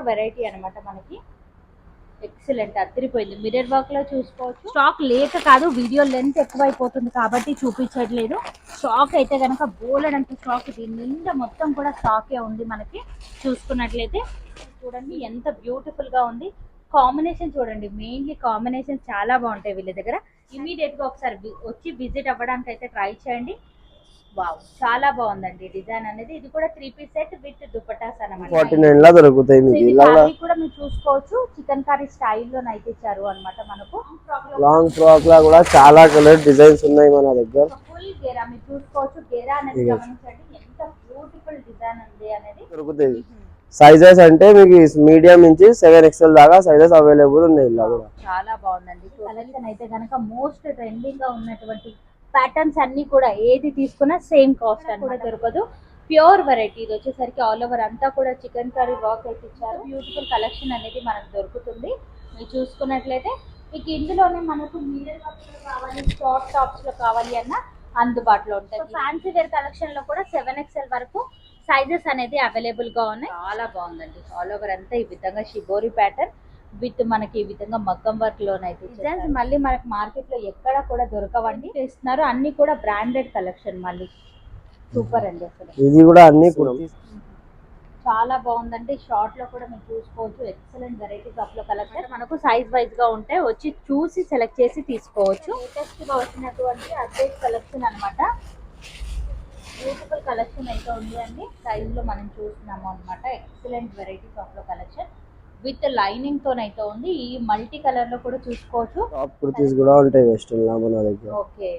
Pure variety అనమాట మనకి. Excellent, అదిరిపోయింది. మిర్రర్ వర్క్ లో చూసుకోవచ్చు. స్టాక్ లేక కాదు, వీడియో లెంత్ ఎక్కువైపోతుంది కాబట్టి చూపించట్లేదు. స్టాక్ అయితే కనుక బోలెడంత స్టాక్, దీని నిండా మొత్తం కూడా స్టాకే ఉంది మనకి. చూసుకున్నట్లయితే చూడండి ఎంత బ్యూటిఫుల్ గా ఉంది. కాంబినేషన్ చూడండి, మెయిన్లీ కాంబినేషన్ చాలా బాగుంటాయి వీళ్ళ దగ్గర. ఇమీడియట్ గా ఒకసారి వచ్చి విజిట్ అవ్వడానికి అయితే ట్రై చేయండి. వావ్, చాలా బాగుందండి డిజైన్ అనేది. ఇది కూడా 3 పీస్ సెట్ విత్ దుపట్టాస్ అన్నమాట. 49 లా దొరుకుతాయి మీకు. ఇలా కూడా మీరు చూసుకోవచ్చు, చికెన్ కర్రీ స్టైల్లో నైతే ఇచ్చారు అన్నమాట మనకు. లాంగ్ ఫ్రాక్ లా కూడా చాలా కలర్ డిజైన్స్ ఉన్నాయి మన దగ్గర. ఫుల్ గేరా మీరు చూసుకోవచ్చు. గేరా అనేది గమనించండి, ఎంత బ్యూటిఫుల్ డిజైన్ ఉంది అనేది. దొరుకుతాయి. సైజెస్ అంటే మీకు మీడియం నుంచి 7XL దాకా సైజెస్ అవైలబుల్ ఉన్నాయి. ఇలా కూడా చాలా బాగుందండి. కలెక్షన్ అయితే కనుక మోస్ట్ ట్రెండింగ్ గా ఉన్నటువంటి ప్యాటర్న్స్ అన్ని కూడా ఏది తీసుకున్నా సేమ్ కాస్ట్ అని కూడా దొరకదు. Pure variety. ఇది వచ్చేసరికి ఆల్ ఓవర్ అంతా కూడా చికెన్ కర్రీ వర్క్ అయితే ఇచ్చారు. బ్యూటిఫుల్ కలెక్షన్ అనేది మనకు దొరుకుతుంది. మీరు చూసుకున్నట్లయితే మీకు ఇందులోనే మనకు మీడియం వర్క్ లో కావాలి, షార్ట్ టాప్స్ లో కావాలి అన్న అందుబాటులో ఉంటాయి. ఫ్యాన్సీ వేర్ కలెక్షన్ లో కూడా 7XL వరకు సైజెస్ అనేది అవైలబుల్ గా ఉన్నాయి. చాలా బాగుందండి. ఆల్ ఓవర్ అంతా ఈ విధంగా షిబోరి ప్యాటర్న్ విత్ మనకి ఈ విధంగా మగ్గం వర్క్ లోనైతే డిజైన్స్ మళ్ళీ మనకి మార్కెట్ లో ఎక్కడ కూడా దొరకవండి. చేస్తున్నారు అన్ని కూడా బ్రాండెడ్ కలెక్షన్. మళ్ళీ సూపర్ అండి అసలు. ఇది కూడా అన్ని చాలా బాగుందండి. షార్ట్ లో కూడా మీరు చూసుకోవచ్చు. ఎక్సలెంట్ వెరైటీస్ ఆఫ్ లో కలెక్షన్ మనకు సైజ్ వైజ్ గా ఉంటాయి. వచ్చి చూసి సెలెక్ట్ చేసి తీసుకోవచ్చు. లేటెస్ట్ గా వచ్చినటువంటి అప్డేట్ కలెక్షన్ అన్నమాట. బ్యూటిఫుల్ కలెక్షన్ అయితే ఉంది అండి. సైజ్ లో మనం చూస్తున్నాము అన్నమాట. ఎక్సలెంట్ వెరైటీస్ ఆఫ్ లో కలెక్షన్ విత్ లైనింగ్ తోనైతే ఉంది. ఈ మల్టీ కలర్ లో కూడా చూసుకోవచ్చు. టాప్ కుర్తీస్ కూడా ఉంటాయి వెస్టర్న్ లా మన దగ్గర. ఓకే,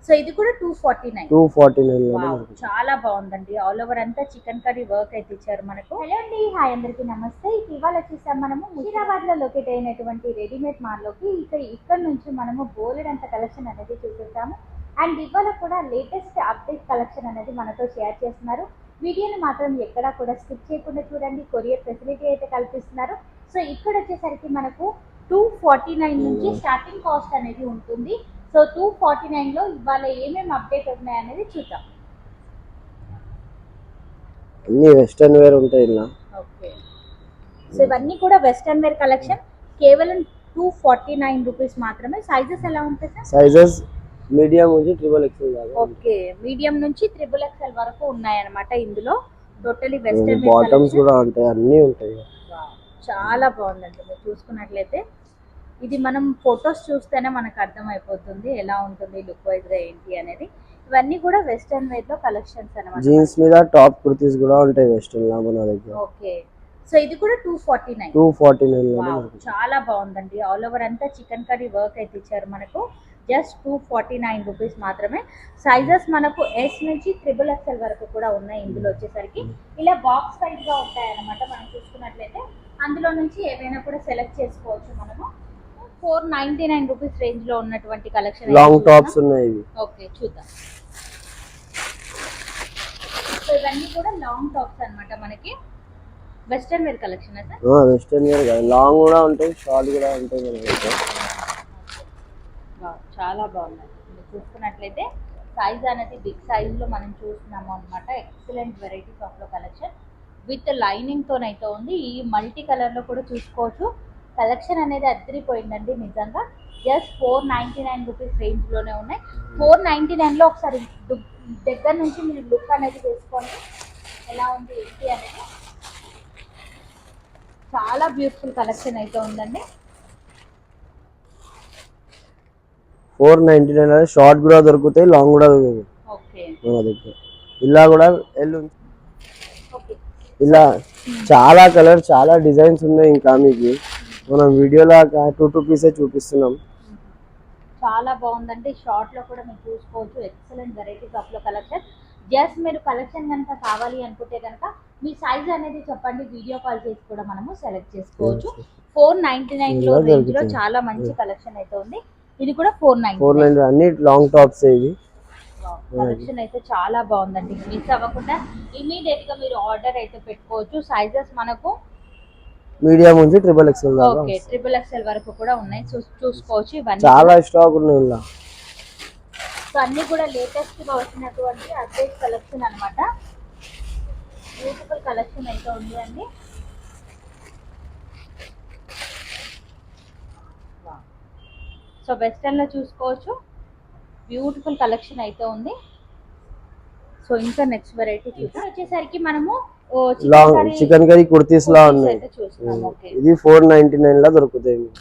సో ఇది కూడా 249. 249 చాలా బాగుందండి. ఆల్ ఓవర్ అంతా చికెన్ కర్రీ వర్క్ అయితే ఇచ్చారు మనకు. హలో అండి, హాయ్ అందరికి నమస్తే. ఇవాళ వచ్చేసాం మనము ముషీరాబాద్ లో లొకేట్ అయినటువంటి రెడీమేడ్ మాల్ లోకి. ఇక్కడ నుంచి మనము బోలెడంత కలెక్షన్ అనేది చూపిస్తాము. అండ్ ఇవాళ కూడా లేటెస్ట్ అప్డేట్ కలెక్షన్ అనేది మనతో షేర్ చేస్తున్నారు. వీడియోని మాత్రం ఎక్కడా కూడా స్కిప్ చేయకుండా చూడండి. కొరియర్ ఫెసిలిటీ అయితే కల్పిస్తున్నారు. సో ఇక్కడ వచ్చేసరికి మనకు 249 నుంచి స్టార్టింగ్ కాస్ట్ అనేది ఉంటుంది. సో 249 లో ఇవాళ ఏమేమి అప్డేట్ ఉన్నాయి అనేది చూద్దాం. అన్ని వెస్టర్న్ వేర్ ఉంటాయి ఇలా. ఓకే, సో ఇవన్నీ కూడా వెస్టర్న్ వేర్ కలెక్షన్. కేవలం 249 రూపీస్ మాత్రమే. సైజెస్ ఎలా ఉంటాయి సార్? సైజెస్ మీడియం నుంచి XXL దాకా. ఓకే, మీడియం నుంచి XXL వరకు ఉన్నాయన్నమాట ఇందులో. టోటలీ వెస్టర్న్ బాటమ్స్ కూడా ఉంటాయి, అన్ని ఉంటాయి. చాలా బాగుందండి. మీరు చూసుకున్నట్లయితే ఇది మనం ఫొటోస్ చూస్తేనే మనకు అర్థమైపోతుంది ఎలా ఉంటుంది లుక్ వైజ్ గా ఏంటి అనేది. ఇవన్నీ కూడా వెస్టర్న్ వేర్ లో కలెక్షన్స్ అన్నమాట. జీన్స్ మీద టాప్ కుర్తీస్ కూడా ఉంటాయి వెస్టర్న్ లా మన దగ్గర. ఓకే, సో ఇది కూడా 249. 249 చాలా బాగుందండి. ఆల్ ఓవర్ అంతా చికెన్ కర్రీ వర్క్ అయితే ఇచ్చారు మనకు. జస్ట్ 249 రూపీస్ మాత్రమే. సైజెస్ మనకు S నుంచి XXL వరకు కూడా ఉన్నాయి ఇందులో వచ్చేసరికి. ఇలా బాక్స్ వైజ్ గా ఉంటాయి అన్నమాట. మనం చూసుకున్నట్లయితే అందులో నుంచి ఏవైనా కూడా సెలెక్ట్ చేసుకోవచ్చు మనము. 499 రూపీస్ రేంజ్ లో ఉన్నటువంటి కలెక్షన్. లాంగ్ టాప్స్ ఉన్నాయి. ఓకే, చూద్దాం. సో ఇవన్నీ కూడా లాంగ్ టాప్స్ అన్నమాట మనకి. Western wear collection sir? Western wear కాదు, లాంగ్ కూడా ఉంటాయి, షార్ట్ కూడా ఉంటాయి మన దగ్గర. చాలా బాగుంది. మీరు చూసుకున్నట్లయితే సైజ్ అనేది బిగ్ సైజ్ లో మనం చూస్తున్నాము అన్నమాట. ఎక్సలెంట్ వెరైటీస్ ఆఫ్ లో కలెక్షన్ విత్ లైనింగ్ తోనైతే ఉంది. ఈ మల్టీ కలర్ లో కూడా చూసుకోవచ్చు. కలెక్షన్ అనేది అదిరిపోయిందండి నిజంగా. జస్ట్ 499 రూపీస్ రేంజ్ లోనే ఉన్నాయి. 499 లో ఒకసారి దగ్గర నుంచి మీరు లుక్ అనేది వేసుకోండి ఎలా ఉంది ఏంటి అనేది. చాలా బ్యూటిఫుల్ కలెక్షన్ అయితే ఉందండి. 499 షార్ట్ కూడా దొరుకుతాయి, లాంగ్ కూడా దొరుకుతాయి. ఓకే, మన దగ్గర ఇలా కూడా ఇలా చాలా కలర్, చాలా డిజైన్స్ ఉన్నాయి. ఇంకా మీకు మనం వీడియోలో 2 పీసే చూపిస్తున్నాం. చాలా బాగుందండి. షార్ట్ లో కూడా మీరు చూసుకోవచ్చు. ఎక్సలెంట్ వెరైటీస్ ఆఫ్ లో కలెక్షన్. జస్ట్ మీరు కలెక్షన్ కనుక కావాలి అనుకుంటే కనుక మీ సైజ్ అనేది చెప్పండి, వీడియో కాల్ చేసి కూడా మనము సెలెక్ట్ చేసుకోవచ్చు. 499 లో రేంజ్ లో చాలా మంచి కలెక్షన్ అయితే ఉంది. ఇది కూడా 499. అన్ని లాంగ్ టాప్స్. ఇది కలెక్షన్ అయితే చాలా బాగుందండి. మిస్ అవ్వకుండా ఇమీడియట్ గా మీరు ఆర్డర్ అయితే పెట్టుకోవచ్చు. సైజెస్ మనకు మీడియం నుంచి XXL దాకా. ఓకే, XXL వరకు కూడా ఉన్నాయి. చూసుకోవచ్చు. ఇవన్నీ చాలా స్టాక్ ఉన్నాయి ఇలా. సో అన్ని కూడా లేటెస్ట్ గా వచ్చినటువంటి అప్డేట్ కలెక్షన్ అన్నమాట. బ్యూటిఫుల్ కలెక్షన్ అయితే ఉంది అండి. సో వెస్టర్న్ లో చూసుకోవచ్చు, బ్యూటిఫుల్ కలెక్షన్ అయితే ఉంది. సో ఇంకా నెక్స్ట్ వెరైటీ చూద్దాం. వచ్చేసరికి మనము లాంగ్ చికెన్ కర్రీ కుర్తీస్ లా ఉన్నాయి. అయితే చూస్తున్నాం. ఓకే, ఇది 499 లా దొరుకుతాయి మీకు.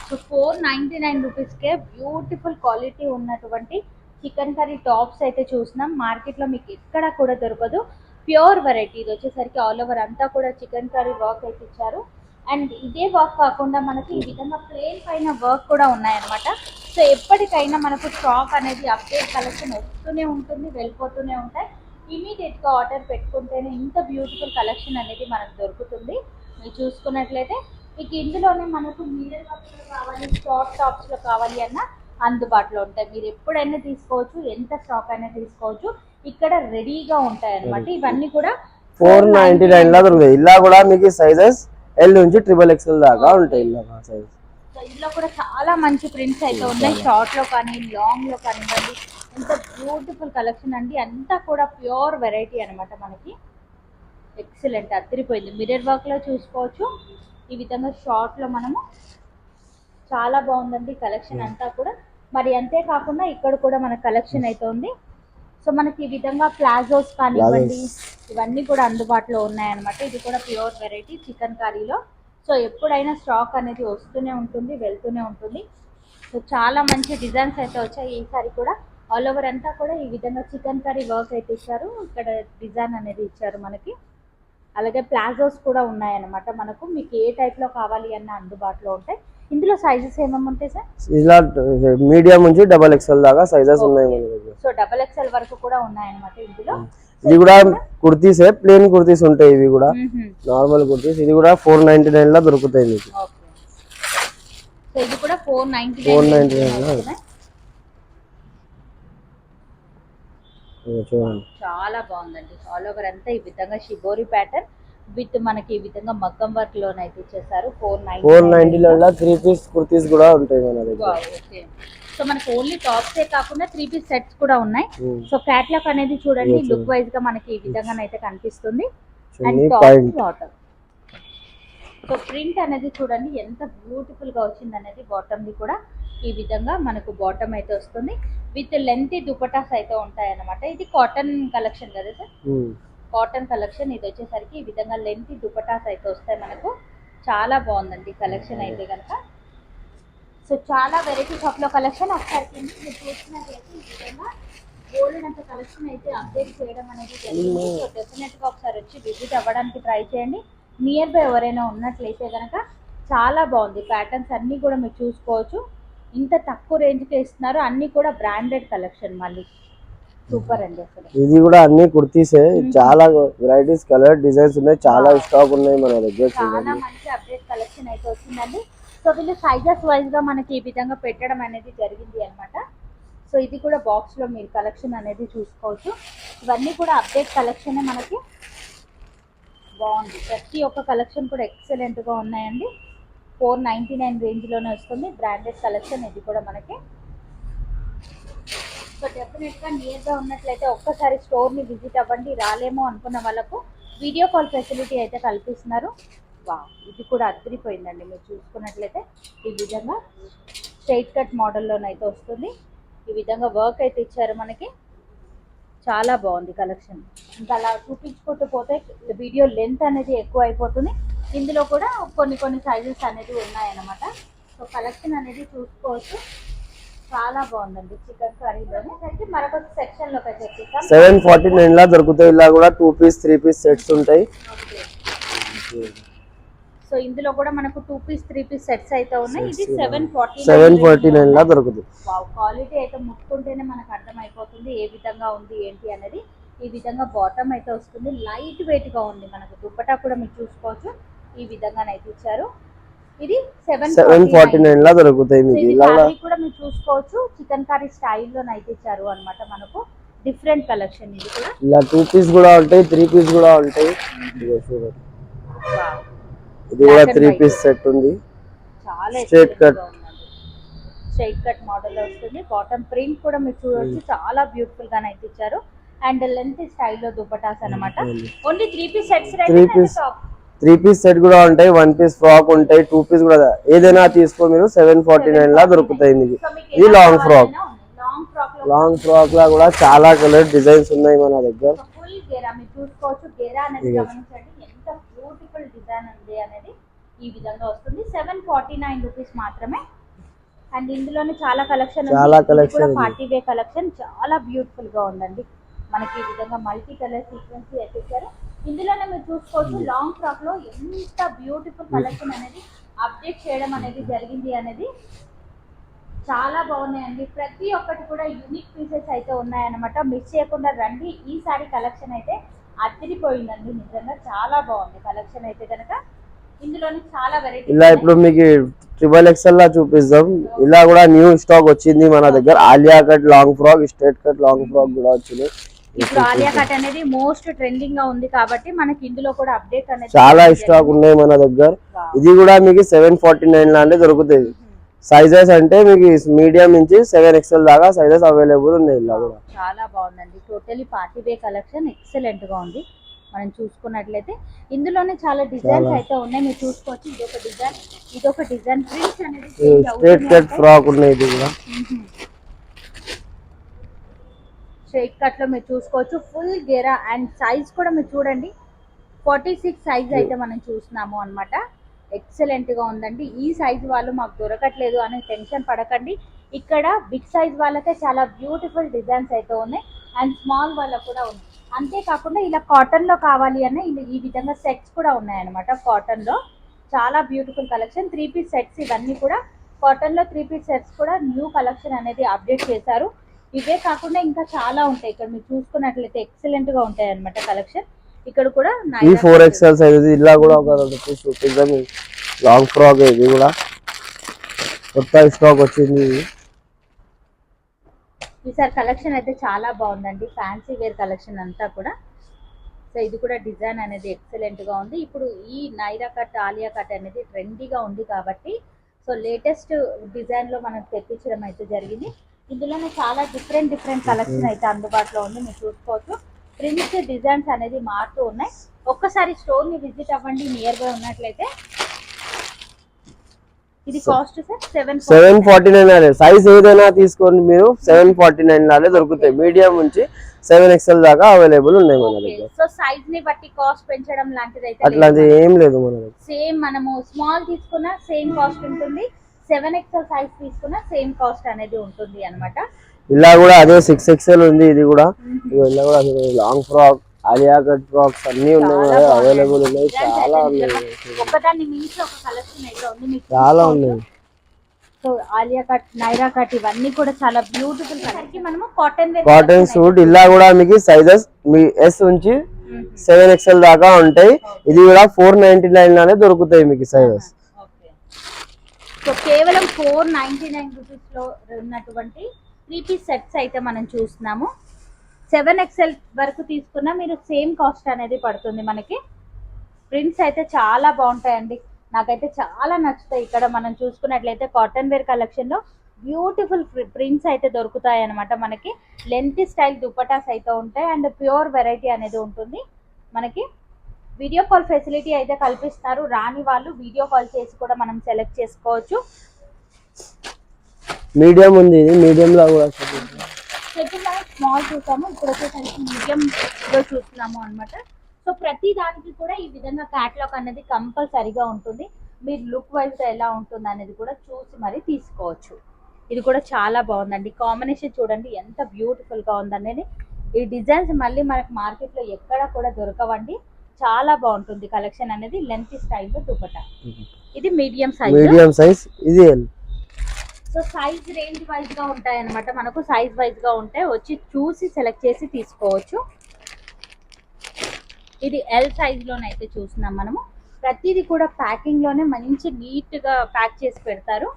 సో 499 రూపీస్కే బ్యూటిఫుల్ క్వాలిటీ ఉన్నటువంటి చికెన్ కర్రీ టాప్స్ అయితే చూస్తున్నాం. మార్కెట్లో మీకు ఎక్కడ కూడా దొరకదు. Pure variety. ఇది వచ్చేసరికి ఆల్ ఓవర్ అంతా కూడా చికెన్ కర్రీ వర్క్ అయితే ఇచ్చారు. అండ్ ఇదే వర్క్ కాకుండా మనకి ఈ విధంగా ప్లేన్ పైన వర్క్ కూడా ఉన్నాయన్నమాట. సో ఎప్పటికైనా మనకు స్టాక్ అనేది అప్డేట్ కలెక్షన్ వస్తూనే ఉంటుంది, వెళ్ళిపోతూనే ఉంటాయి. ఇమీడియట్గా ఆర్డర్ పెట్టుకుంటేనే ఇంత బ్యూటిఫుల్ కలెక్షన్ అనేది మనకు దొరుకుతుంది. మీరు చూసుకున్నట్లయితే మీకు ఇందులోనే మనకు మిర్రర్ వర్క్స్లో కావాలి, షార్ట్ టాప్స్లో కావాలి అన్న అందుబాటులో ఉంటాయి. మీరు ఎప్పుడైనా తీసుకోవచ్చు, ఎంత స్టాక్ అయినా తీసుకోవచ్చు. ఇక్కడ రెడీగా ఉంటాయి అన్నమాట. ఇవన్నీ కూడా 499 లా దొరుకుతాయి. ఇలా కూడా మీకు సైజెస్ ఎల్ నుంచి XXL దాకా ఉంటాయి. ఇలా సైజ్ సో ఇందులో కూడా చాలా మంచి ప్రింట్స్ అయితే ఉన్నాయి. షార్ట్ లో కానీ లాంగ్ లో కానివ్వండి, ఎంత బ్యూటిఫుల్ కలెక్షన్ అండి. అంతా కూడా ప్యూర్ వెరైటీ అన్నమాట. మనకి ఎక్సలెంట్, అదిరిపోయింది. మిర్రర్ వర్క్ లో చూసుకోవచ్చు. ఈ విధంగా షార్ట్ లో మనము చాలా బాగుందండి కలెక్షన్ అంతా కూడా. మరి అంతేకాకుండా ఇక్కడ కూడా మన కలెక్షన్ అయితే ఉంది. సో మనకి ఈ విధంగా ప్లాజోస్ కానివ్వండి, ఇవన్నీ కూడా అందుబాటులో ఉన్నాయన్నమాట. ఇది కూడా ప్యూర్ వెరైటీ చికెన్ కర్రీలో. సో ఎప్పుడైనా స్టాక్ అనేది వస్తూనే ఉంటుంది, వెళ్తూనే ఉంటుంది. సో చాలా మంచి డిజైన్స్ అయితే వచ్చాయి ఈసారి కూడా. ఆల్ ఓవర్ అంతా కూడా ఈ విధంగా చికెన్ కర్రీ వర్క్ అయితే ఇచ్చారు. ఇక్కడ డిజైన్ అనేది ఇచ్చారు మనకి. అలాగే ప్లాజోస్ కూడా ఉన్నాయన్నమాట. మనకు మీకు ఏ టైప్లో కావాలి అన్న అందుబాటులో ఉంటాయి. ఇందులో సైజెస్ ఏమేమి ఉంటాయి సార్? ఇలా మీడియం నుంచి XXL దాకా సైజెస్ ఉన్నాయి మన దగ్గర. సో XXL వరకు కూడా ఉన్నాయన్నమాట ఇందులో. ఇది కూడా కుర్తీసే, ప్లేన్ కుర్తీస్ ఉంటాయి. ఇవి కూడా నార్మల్ కుర్తీస్. ఇది కూడా 499 లా దొరుకుతాయి మీకు. సో ఇది కూడా 499 చూడండి, చాలా బాగుందండి. ఆల్ ఓవర్ అంతా ఈ విధంగా షిబోరి ప్యాటర్న్ విత్ మనకి ఈ విధంగా మగ్గం వర్క్ లోనైతే ఇచ్చేసారు. 490 లా 3 పీస్ కుర్తీస్ కూడా ఉంటాయి మన దగ్గర. ఓకే, సో మనకి ఓన్లీ టాప్స్ ఏ కాకుండా 3 పీస్ సెట్స్ కూడా ఉన్నాయి. సో క్యాట్లాగ్ అనేది చూడండి, లుక్ వైజ్ గా మనకి ఈ విధంగా అయితే కనిపిస్తుంది. అండ్ బాటమ్, సో ప్రింట్ అనేది చూడండి ఎంత బ్యూటిఫుల్ గా వచ్చింది అనేది. బాటమ్ ది కూడా ఈ విధంగా మనకు బాటమ్ అయితే వస్తుంది. విత్ లెంత్ దుపటాస్ అయితే ఉంటాయి అన్నమాట. ఇది కాటన్ కలెక్షన్ కదా సార్? Cotton collection. ఇది వచ్చేసరికి ఈ విధంగా లెంత్ దుపటాస్ అయితే వస్తాయి మనకు. చాలా బాగుందండి కలెక్షన్ అయితే కనుక. సో చాలా వెరైటీ షాప్ లో కలెక్షన్. ఒకసారి మీరు చూసినట్లయితే ఈ విధంగా గోల్డ్ అంత కలెక్షన్ అయితే అప్డేట్ చేయడం అనేది జరిగింది. సో డెఫినెట్ గా ఒకసారి వచ్చి విజిట్ అవ్వడానికి ట్రై చేయండి. నియర్ బై ఎవరైనా ఉన్నట్లయితే కనుక చాలా బాగుంది. ప్యాటర్న్స్ అన్నీ కూడా మీరు చూసుకోవచ్చు. ఇంత తక్కువ రేంజ్కి ఇస్తున్నారు. అన్నీ కూడా బ్రాండెడ్ కలెక్షన్. మళ్ళీ సూపర్ అండి అసలు. ఇది కూడా అన్ని కుర్తీసే. చాలా వెరైటీస్, కలర్ డిజైన్స్ ఉన్నాయి. చాలా స్టాక్ ఉన్నాయి మన దగ్గర. చాలా మంచి అప్డేట్ కలెక్షన్ అయితే వచ్చిందండి. సో వీళ్ళు సైజెస్ వైజ్ గా మనకి ఈ విధంగా పెట్టడం అనేది జరిగింది అన్నమాట. సో ఇది కూడా బాక్స్ లో మీరు కలెక్షన్ అనేది చూసుకోవచ్చు. ఇవన్నీ కూడా అప్డేట్ కలెక్షన్ మనకి. బాగుంది. ప్రతి ఒక్క కలెక్షన్ కూడా ఎక్సలెంట్ గా ఉన్నాయండి. 499 రేంజ్ లోనే వస్తుంది. బ్రాండెడ్ కలెక్షన్ ఇది కూడా మనకి. సో డెఫినెట్ గా నియర్ గా ఉన్నట్లయితే ఒక్కసారి స్టోర్ ని విజిట్ అవ్వండి. రాలేమో అనుకున్న వాళ్ళకు వీడియో కాల్ ఫెసిలిటీ అయితే కల్పిస్తున్నారు. వా, ఇది కూడా అదిరిపోయిందండి. మీరు చూసుకున్నట్లయితే ఈ విధంగా స్ట్రైట్ కట్ మోడల్లోనైతే వస్తుంది. ఈ విధంగా వర్క్ అయితే ఇచ్చారు మనకి. చాలా బాగుంది కలెక్షన్. ఇంకా అలా చూపించుకుంటూ పోతే వీడియో లెంత్ అనేది ఎక్కువ అయిపోతుంది. ఇందులో కూడా కొన్ని సైజెస్ అనేది ఉన్నాయన్నమాట. సో కలెక్షన్ అనేది చూసుకోవచ్చు. చాలా బాగుందండి. చికెన్ కర్రీలోనే మరొక సెక్షన్ లోకి వచ్చేసి 749 లా దొరుకుతాయి. ఇలా కూడా 2 పీస్ 3 పీస్ సెట్స్ ఉంటాయి. సో ఇందులో కూడా మనకు 2 పీస్ 3 పీస్ సెట్స్ అయితే ఉన్నాయి. ఇది 749 లా దొరుకుతుంది. వావ్, క్వాలిటీ అయితే ముట్టుకుంటేనే మనకు అర్థం అయిపోతుంది ఏ విధంగా ఉంది ఏంటి అనేది. ఈ విధంగా బాటమ్ అయితే వస్తుంది. లైట్ వెయిట్ గా ఉంది. మనకు దుపట్టా కూడా మీరు చూసుకోవచ్చు. ఈ విధంగానైతే ఇచ్చారు. ఇది 749 లా దొరుకుతాయి మీకు. ఇలా కూడా మీరు చూసుకోవచ్చు. చికెన్ కర్రీ స్టైల్లోనైతే ఇచ్చారు అన్నమాట మనకు. డిఫరెంట్ కలెక్షన్ ఇది కూడా. ఇలా 2 పీస్ కూడా ఉంటాయి, 3 పీస్ కూడా ఉంటాయి. ఇది కూడా 3 పీస్ సెట్ ఉంది. చాలా straight cut, straight cut model లో వస్తుంది. బాటమ్ ప్రింట్ కూడా మీరు చూడొచ్చు. చాలా బ్యూటిఫుల్ గా అయితే ఇచ్చారు. అండ్ లెంత్ స్టైల్లో దుపటాస్ అన్నమాట. Only 3 piece sets. 3 piece set కూడా ఉంటాయి, 1 పీస్ ఫ్రాక్ ఉంటాయి, 2 పీస్ కూడా ఏదైనా తీసుకో మీరు 749 లా దొరుకుతాయి మీకు. ఇది లాంగ్ ఫ్రాక్. లాంగ్ ఫ్రాక్ లా కూడా చాలా కలర్ డిజైన్స్ ఉన్నాయి మన దగ్గర. ఫుల్ గేరా మీరు చూసుకోవచ్చు. గేరా అనేది గమనించండి ఎంత బ్యూటిఫుల్ డిజైన్ ఉంది అనేది. ఈ విధంగా వస్తుంది 749 రూపీస్ మాత్రమే. అండ్ ఇందులోనే చాలా కలెక్షన్ కూడా పార్టీ వే కలెక్షన్ చాలా బ్యూటిఫుల్ గా ఉందండి. మనకి ఈ విధంగా మల్టీ కలర్ సీక్వెన్స్ వేసేసారు. ఇందులోనే మీరు చూసుకోవచ్చు లాంగ్ ఫ్రాక్ లో ఎంత బ్యూటిఫుల్ కలెక్షన్ అనేది అప్డేట్ చేయడం అనేది జరిగింది అనేది. చాలా బాగున్నాయండి. ప్రతి ఒక్కటి కూడా యూనిక్ పీసెస్ అయితే ఉన్నాయన్నమాట. మిస్ చేయకుండా రండి. ఈ సారీ కలెక్షన్ అయితే అదిరిపోయిందండి. నిజంగా చాలా బాగుంది కలెక్షన్ అయితే కనుక. ఇందులోనే చాలా వెరైటీ. ఇలా ఇప్పుడు మీకు XXL లా చూపిస్తాం. ఇలా కూడా న్యూ స్టాక్ వచ్చింది మన దగ్గర. Alia cut long frock, straight cut long frock కూడా వచ్చింది. ఇప్పుడు ఆలియా కట్ అనేది మోస్ట్ ట్రెండింగ్ గా ఉంది కాబట్టి మనకి ఇందులో కూడా అప్డేట్ అనేది చాలా స్టాక్ ఉన్నాయి మన దగ్గర. ఇది కూడా మీకు 749 లాంటి దొరుకుతాయి. సైజెస్ అంటే మీకు మీడియం నుంచి 7XL దాకా సైజెస్ అవైలబుల్ ఉన్నాయి. ఇలా కూడా చాలా బాగుందండి. టోటలీ పార్టీ వే కలెక్షన్ ఎక్సలెంట్ గా ఉంది. మనం చూసుకున్నట్లయితే ఇందులోనే చాలా డిజైన్స్ అయితే ఉన్నాయి. మీరు చూసుకోవచ్చు. ఇదొక డిజైన్ ప్రింట్స్ అనేది స్ట్రైట్ కట్ ఫ్రాక్ ఉన్నాయి. ఇది కూడా స్ట్రైట్ కట్ లో మీరు చూసుకోవచ్చు. ఫుల్ గేరా అండ్ సైజ్ కూడా మీరు చూడండి 46 సైజ్ అయితే మనం చూస్తున్నాము అన్నమాట. ఎక్సలెంట్ గా ఉందండి. ఈ సైజ్ వాళ్ళు మాకు దొరకట్లేదు అని టెన్షన్ పడకండి. ఇక్కడ బిగ్ సైజ్ వాళ్ళకే చాలా బ్యూటిఫుల్ డిజైన్స్ అయితే ఉన్నాయి. అండ్ స్మాల్ వాళ్ళకు కూడా ఉన్నాయి. అంతేకాకుండా ఇలా కాటన్ లో కావాలి అన్న ఈ విధంగా సెట్స్ కూడా ఉన్నాయన్నమాట. కాటన్ లో చాలా బ్యూటిఫుల్ కలెక్షన్. 3 పీస్ సెట్స్ ఇవన్నీ కూడా కాటన్ లో 3 పీస్ సెట్స్ కూడా న్యూ కలెక్షన్ అనేది అప్డేట్ చేశారు. ఇవే కాకుండా ఇంకా చాలా ఉంటాయి. ఇక్కడ మీరు చూసుకున్నట్లయితే ఎక్సలెంట్ గా ఉంటాయి అన్నమాట కలెక్షన్. ఇక్కడ కూడా 4XL సైజ్. ఇలా కూడా ఒక 2 పీస్ చూపిద్దాం. లాంగ్ ఫ్రాక్ ఇది కూడా కొత్త స్టాక్ వచ్చింది. ఈసారి కలెక్షన్ అయితే చాలా బాగుందండి. ఫ్యాన్సీ వేర్ కలెక్షన్ అంతా కూడా. సో ఇది కూడా డిజైన్ అనేది ఎక్సలెంట్ గా ఉంది. ఇప్పుడు ఈ నైరా కట్, ఆలియా కట్ అనేది ట్రెండీగా ఉంది కాబట్టి సో లేటెస్ట్ డిజైన్ లో మనకు తెప్పించడం అయితే జరిగింది. ఇందులోనే చాలా డిఫరెంట్ కలెక్షన్ అయితే అందుబాటులో ఉంది. మీరు చూసుకోవచ్చు. ప్రింట్స్ డిజైన్స్ అనేది మారుతూ ఉన్నాయి. ఒక్కసారి స్టోర్ ని విజిట్ అవ్వండి నియర్ బై ఉన్నట్లయితే. ఇది కాస్ట్ సార్ 749. సైజ్ ఏదైనా తీసుకోండి మీరు 749 లానే దొరుకుతాయి. మీడియం నుంచి 7XL దాకా అవైలబుల్ ఉన్నాయి మన దగ్గర. సో సైజ్ ని బట్టి కాస్ట్ పెంచడం లాంటిది అయితే అట్లాంటి ఏం లేదు మన దగ్గర. సేమ్ మనము స్మాల్ తీసుకున్నా సేమ్ కాస్ట్ ఉంటుంది. 7XL సైజ్ తీసుకున్నా సేమ్ కాస్ట్ అనేది ఉంటుంది అన్నమాట. ఇలా కూడా అదే 6XL ఉంది. ఇది కూడా ఇలా కూడా long frock, Alia cut frocks అన్ని ఉన్నాయి అవైలబుల్ ఉన్నాయి. చాలా ఉన్నాయి. ఒకదాన్ని మించి ఒక కలెక్షన్ అయితే ఉంది. చాలా ఉన్నాయి. So Alia cut, Naira cut ఇవన్నీ కూడా చాలా బ్యూటిఫుల్. మనము కాటన్ సూట్ ఇలా కూడా మీకు సైజెస్ మీ S నుంచి 7XL దాకా ఉంటాయి. ఇది కూడా 499 లానే దొరుకుతాయి మీకు సైజెస్. సో కేవలం 499 రూపీస్ లో ఉన్నటువంటి 3 పీస్ సెట్స్ అయితే మనం చూస్తున్నాము. 7XL వరకు తీసుకున్నా మీరు సేమ్ కాస్ట్ అనేది పడుతుంది మనకి. ప్రింట్స్ అయితే చాలా బాగుంటాయండి. నాకైతే చాలా నచ్చుతాయి. ఇక్కడ మనం చూసుకున్నట్లయితే కాటన్ వేర్ కలెక్షన్ లో బ్యూటిఫుల్ ప్రింట్స్ అయితే దొరుకుతాయి అనమాట. మనకి లెంత్ స్టైల్ దుపటాస్ అయితే ఉంటాయి. అండ్ ప్యూర్ వెరైటీ అనేది ఉంటుంది. మనకి వీడియో కాల్ ఫెసిలిటీ అయితే కల్పిస్తున్నారు. రాని వాళ్ళు వీడియో కాల్ చేసి కూడా మనం సెలెక్ట్ చేసుకోవచ్చు. మీడియం ఉంది. ఇది మీడియం లో కూడా స్మాల్ చూసాము. ఇప్పుడు వచ్చేసరికి మీడియం లో చూస్తున్నాము అన్నమాట. సో ప్రతి దానికి కూడా ఈ విధంగా క్యాటలాగ్ అనేది కంపల్సరీగా ఉంటుంది. మీరు లుక్ వైజ్ ఎలా ఉంటుంది అనేది కూడా చూసి మరి తీసుకోవచ్చు. ఇది కూడా చాలా బాగుందండి. కాంబినేషన్ చూడండి ఎంత బ్యూటిఫుల్ గా ఉందనేది. ఈ డిజైన్స్ మళ్ళీ మనకి మార్కెట్ లో ఎక్కడ కూడా దొరకవండి. చాలా బాగుంటుంది కలెక్షన్ అనేది. Length style dupatta. ఇది మీడియం సైజ్. ఇది సో సైజ్ రేంజ్ వైజ్ గా ఉంటాయి అన్నమాట. మనకు సైజ్ వైజ్ గా ఉంటాయి. వచ్చి చూసి సెలెక్ట్ చేసి తీసుకోవచ్చు. ఇది L సైజ్ లోనైతే చూస్తున్నాం మనము. ప్రతిదీ కూడా ప్యాకింగ్ లోనే మంచి నీట్ గా ప్యాక్ చేసి పెడతారు.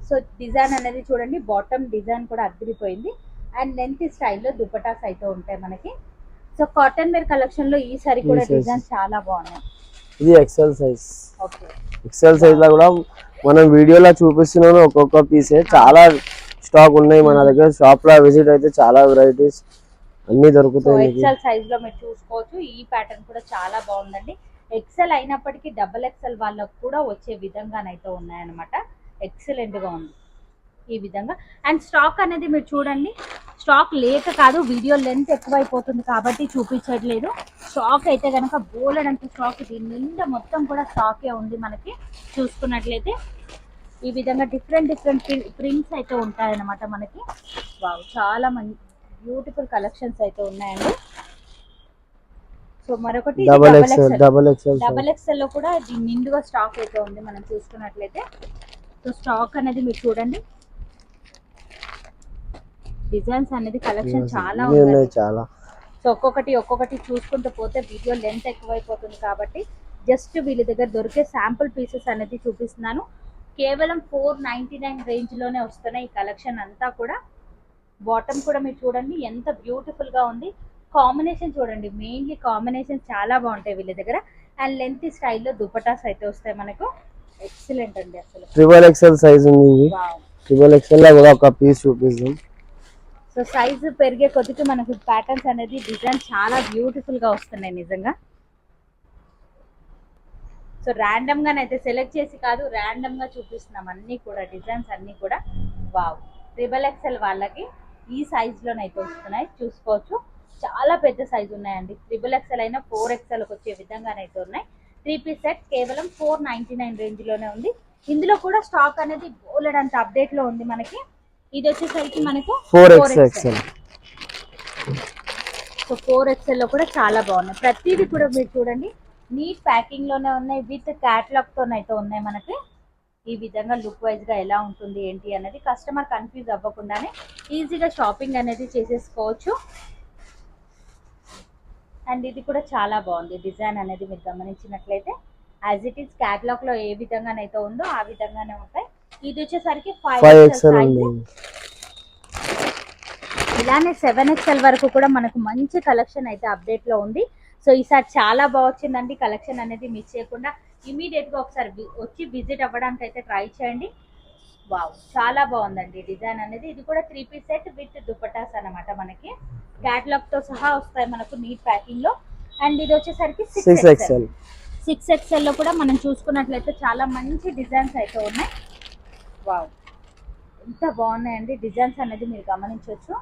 సో డిజైన్ అనేది చూడండి. బాటమ్ డిజైన్ కూడా అదిరిపోయింది. అండ్ లెంత్ స్టైల్లో దుపటాస్ అయితే ఉంటాయి మనకి. సో కాటన్ వేర్ కలెక్షన్ లో ఈ సారీ కూడా డిజైన్ చాలా బాగున్నాయి. ఇది XL size. Okay. XL size లో కూడా మనం వీడియోలో చూపిస్తున్నాను. ఒక్కొక్క పీసే చాలా స్టాక్ ఉన్నాయి మన దగ్గర. షాప్ లో విజిట్ అయితే చాలా వెరైటీస్ అన్ని సో దొరుకుతాయి మీకు. ఎక్సెల్ సైజ్ లో మీరు చూసుకోవచ్చు. ఈ ప్యాటర్న్ కూడా చాలా బాగుందండి. ఎక్సెల్ అయినప్పటికీ డబుల్ ఎక్సెల్ వాళ్ళకు కూడా వచ్చే విధంగానైతే ఉన్నాయన్నమాట. ఎక్సలెంట్ గా ఉంది ఈ విధంగా. అండ్ స్టాక్ అనేది మీరు చూడండి, స్టాక్ లేక కాదు, వీడియో లెంత్ ఎక్కువైపోతుంది కాబట్టి చూపించట్లేదు. స్టాక్ అయితే కనుక బోలెడంత స్టాక్, దీని నిండా మొత్తం కూడా స్టాకే ఉంది మనకి. చూసుకున్నట్లయితే ఈ విధంగా డిఫరెంట్ ప్రింట్స్ అయితే ఉంటాయన్నమాట మనకి. వావ్, చాలా మంచి బ్యూటిఫుల్ కలెక్షన్స్ అయితే ఉన్నాయండి. సో మరొకటి డబల్ ఎక్స్ఎల్ లో కూడా దీని నిండుగా స్టాక్ అయితే ఉంది మనం చూసుకున్నట్లయితే. సో స్టాక్ అనేది మీరు చూడండి, డిజైన్స్ అనేది కలెక్షన్ చాలా ఉన్నాయి చాలా. సో ఒక్కొక్కటి చూసుకుంటూ పోతే వీడియో లెంత్ ఎక్కువైపోతుంది కాబట్టి జస్ట్ వీళ్ళ దగ్గర దొరికే శాంపుల్ పీసెస్ అనేది చూపిస్తున్నాను. కేవలం 499 రేంజ్ లోనే వస్తున్నాయి ఈ కలెక్షన్ అంతా కూడా. బాటమ్ కూడా మీరు చూడండి ఎంత బ్యూటిఫుల్ గా ఉంది. కాంబినేషన్ చూడండి, మెయిన్లీ కాంబినేషన్ చాలా బాగుంటాయి వీళ్ళ దగ్గర. అండ్ లెంత్ స్టైల్లో దుపటాస్ అయితే వస్తాయి మనకు. ఎక్సలెంట్ అండి అసలు. ట్రిపుల్ ఎక్స్ఎల్ సైజ్ ఉంది ఇది. ట్రిపుల్ ఎక్స్ఎల్ లో కూడా ఒక పీస్ చూపిస్తాం. సో సైజు పెరిగే కొద్దికి మనకు ప్యాటర్న్స్ అనేది డిజైన్ చాలా బ్యూటిఫుల్ గా వస్తున్నాయి నిజంగా. సో ర్యాండమ్ గానైతే సెలెక్ట్ చేసి కాదు, ర్యాండమ్ గా చూపిస్తున్నాం అన్ని కూడా, డిజైన్స్ అన్ని కూడా. వావ్, ట్రిపుల్ ఎక్స్ఎల్ వాళ్ళకి ఈ సైజ్ లోనైతే వస్తున్నాయి చూసుకోవచ్చు. చాలా పెద్ద సైజు ఉన్నాయండి. ట్రిపుల్ ఎక్స్ఎల్ అయినా 4XL వచ్చే విధంగానైతే ఉన్నాయి. 3 పీస్ సెట్ కేవలం 499 రేంజ్ లోనే ఉంది. ఇందులో కూడా స్టాక్ అనేది బోలెడంత అప్డేట్ లో ఉంది మనకి. ఇది వచ్చేసరికి మనకు 4XL. సో 4XL లో కూడా చాలా బాగున్నాయి. ప్రతిదీ కూడా మీరు చూడండి నీట్ ప్యాకింగ్ లోనే ఉన్నాయి, విత్ క్యాటలాగ్ తోనైతే ఉన్నాయి మనకి. ఈ విధంగా లుక్ వైజ్ గా ఎలా ఉంటుంది ఏంటి అనేది కస్టమర్ కన్ఫ్యూజ్ అవ్వకుండానే ఈజీగా షాపింగ్ అనేది చేసేసుకోవచ్చు. అండ్ ఇది కూడా చాలా బాగుంది డిజైన్ అనేది మీరు గమనించినట్లయితే. యాజ్ ఇట్ ఈస్ క్యాటలాగ్ లో ఏ విధంగానైతే ఉందో ఆ విధంగానే ఉంటాయి. ఇది వచ్చేసరికి 5XL సైజ్. ఇలానే 7XL వరకు కూడా మనకు మంచి కలెక్షన్ అయితే అప్డేట్ లో ఉంది. సో ఈసారి చాలా బాగుందండి కలెక్షన్ అనేది. మిస్ చేయకుండా ఇమీడియట్ గా ఒకసారి వచ్చి విజిట్ అవ్వడానికి అయితే ట్రై చేయండి. వావ్, చాలా బాగుందండి డిజైన్ అనేది. ఇది కూడా 3 పీస్ సెట్ విత్ దుపటాస్ అన్నమాట మనకి. క్యాటలాగ్ తో సహా వస్తాయి మనకు నీట్ ప్యాకింగ్ లో. అండ్ ఇది వచ్చేసరికి 6XL లో కూడా మనం చూసుకున్నట్లయితే చాలా మంచి డిజైన్స్ అయితే ఉన్నాయి. వావ్, ఎంత బాగున్నాయండి డిజైన్స్ అనేది మీరు గమనించవచ్చు.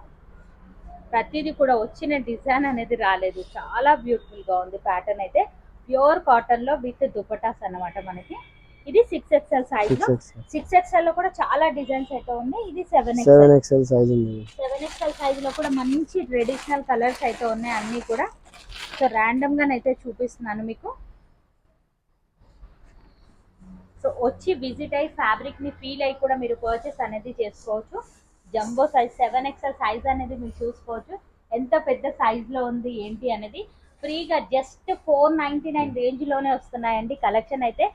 ప్రతిదీ కూడా వచ్చిన డిజైన్ అనేది రాలేదు, చాలా బ్యూటిఫుల్ గా ఉంది ప్యాటర్న్ అయితే. ప్యూర్ కాటన్ లో విత్ దుపటాస్ అన్నమాట మనకి. ఇది 6XL సైజ్ లో. 6XL లో కూడా చాలా డిజైన్స్ అయితే ఉన్నాయి. ఇది 7XL సైజ్ ఉంది. 7XL సైజ్ లో కూడా మంచి ట్రెడిషనల్ కలర్స్ అయితే ఉన్నాయి అన్ని కూడా. సో ర్యాండమ్ గానైతే చూపిస్తున్నాను మీకు. సో వచ్చి విజిట్ అయ్యి ఫ్యాబ్రిక్ ని ఫీల్ అయ్యి కూడా మీరు పర్చేస్ అనేది చేసుకోవచ్చు. జంబో సైజ్ 7XL సైజ్ అనేది మీరు చూసుకోవచ్చు ఎంత పెద్ద సైజ్ లో ఉంది ఏంటి అనేది. ఫ్రీగా జస్ట్ 499 రేంజ్ లోనే వస్తున్నాయండి కలెక్షన్ అయితే.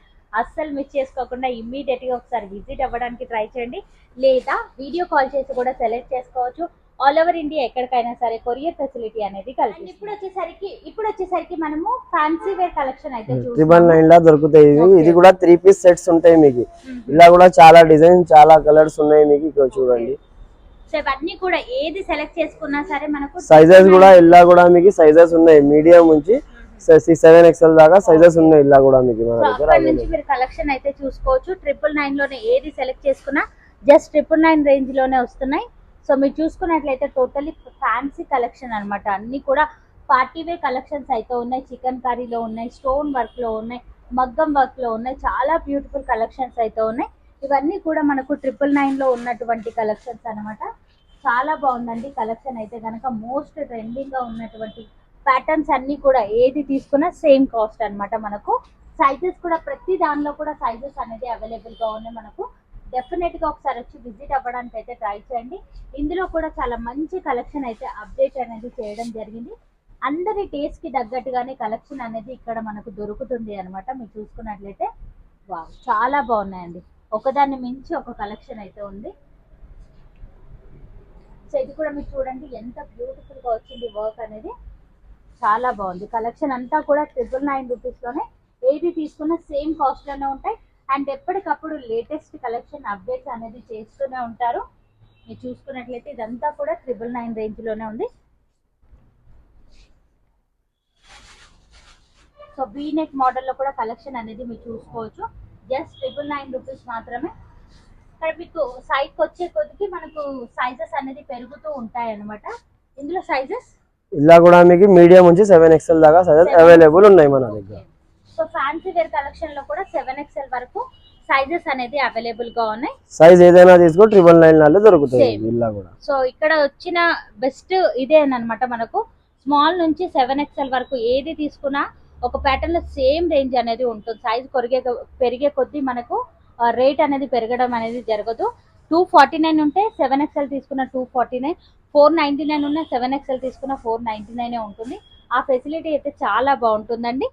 అస్సలు మిస్ చేసుకోకుండా ఇమ్మీడియట్ గా ఒకసారి విజిట్ అవ్వడానికి ట్రై చేయండి, లేదా వీడియో కాల్ చేసి కూడా సెలెక్ట్ చేసుకోవచ్చు. ఆల్ ఓవర్ ఇండియా ఎక్కడికైనా సరే కొరియర్ ఫెసిలిటీ అనేది కలిపి. ఇప్పుడు వచ్చేసరికి మనము ఫ్యాన్సీ వేర్ కలెక్షన్ అయితే 999 లా దొరుకుతాయి. ఇది కూడా 3 పీస్ సెట్స్ ఉంటాయి మీకు. ఇలా కూడా చాలా డిజైన్, చాలా కలర్స్ ఉన్నాయి మీకు. ఇక్కడ చూడండి. సో ఇవన్నీ కూడా ఏది సెలెక్ట్ చేసుకున్నా సరే మనకు సైజెస్ కూడా ఇలా కూడా మీకు సైజెస్ ఉన్నాయి. మీడియం నుంచి 7XL దాకా సైజెస్ ఉన్నాయి. ఇలా కూడా మీకు మన దగ్గర అక్కడ నుంచి మీరు కలెక్షన్ అయితే చూసుకోవచ్చు. 999 లోనే ఏది సెలెక్ట్ చేసుకున్నా జస్ట్ 999 రేంజ్ లోనే వస్తున్నాయి. సో మీరు చూసుకున్నట్లయితే టోటల్లీ ఫ్యాన్సీ కలెక్షన్ అన్నమాట. అన్ని కూడా పార్టీ వేర్ కలెక్షన్స్ అయితే ఉన్నాయి. చికెన్ కర్రీలో ఉన్నాయి, స్టోన్ వర్క్ లో ఉన్నాయి, మగ్గం వర్క్ లో ఉన్నాయి. చాలా బ్యూటిఫుల్ కలెక్షన్స్ అయితే ఉన్నాయి. ఇవన్నీ కూడా మనకు 999 లో ఉన్నటువంటి కలెక్షన్స్ అన్నమాట. చాలా బాగుందండి కలెక్షన్ అయితే కనుక. మోస్ట్ ట్రెండింగ్ గా ఉన్నటువంటి ప్యాటర్న్స్ అన్ని కూడా ఏది తీసుకున్నా సేమ్ కాస్ట్ అన్నమాట మనకు. సైజెస్ కూడా ప్రతి దానిలో కూడా సైజెస్ అనేది అవైలబుల్ గా ఉన్నాయి మనకు. డెఫినెట్ గా ఒకసారి వచ్చి విజిట్ అవ్వడానికి అయితే ట్రై చేయండి. ఇందులో కూడా చాలా మంచి కలెక్షన్ అయితే అప్డేట్ అనేది చేయడం జరిగింది. అందరి టేస్ట్ కి తగ్గట్టుగానే కలెక్షన్ అనేది ఇక్కడ మనకు దొరుకుతుంది అన్నమాట. మీరు చూసుకున్నట్లయితే వావ్, చాలా బాగున్నాయండి. ఒకదాన్ని మించి ఒక కలెక్షన్ అయితే ఉంది. సో ఇది కూడా మీరు చూడండి ఎంత బ్యూటిఫుల్ గా వచ్చింది వర్క్ అనేది. చాలా బాగుంది కలెక్షన్ అంతా కూడా 999 రూపీస్ లోనే. ఏది తీసుకున్నా సేమ్ కాస్ట్ లోనే ఉంటాయి. అండ్ ఎప్పటికప్పుడు లేటెస్ట్ కలెక్షన్ అప్డేట్స్ అనేది చేస్తూనే ఉంటారు. మీరు చూసుకున్నట్లయితే ఇదంతా కూడా 999 రేంజ్ లోనే ఉంది. సో బీ నెక్ మోడల్లో కూడా కలెక్షన్ అనేది మీరు చూసుకోవచ్చు. జస్ట్ 999 రూపీస్ మాత్రమే. ఇక్కడ మీకు సైడ్కి వచ్చే కొద్దికి మనకు సైజెస్ అనేది పెరుగుతూ ఉంటాయి అన్నమాట. ఇందులో సైజెస్ ఇలా కూడా మీకు మీడియం నుంచి 7XL దాకా సైజెస్ అవైలబుల్ ఉన్నాయి మన దగ్గర. సో ఫ్యాన్సీ వేర్ కలెక్షన్ లో కూడా 7XL వరకు సైజెస్ అనేది అవైలబుల్ గా ఉన్నాయి. సైజ్ ఏదైనా తీసుకో 999 దొరుకుతాయి ఇలా కూడా. సో ఇక్కడ వచ్చిన బెస్ట్ ఇదే అన్నమాట. మనకు స్మాల్ నుంచి 7XL వరకు ఏది తీసుకున్నా ఒక ప్యాటర్న్ లో సేమ్ రేంజ్ అనేది ఉంటుంది. సైజ్ పెరిగే కొద్దీ మనకు రేట్ అనేది పెరగడం అనేది జరగదు. 249 ఉంటే 7XL తీసుకున్న 249, 499 ఉన్న 7XL తీసుకున్న 499 ఉంటుంది. ఆ ఫెసిలిటీ అయితే చాలా బాగుంటుందండి.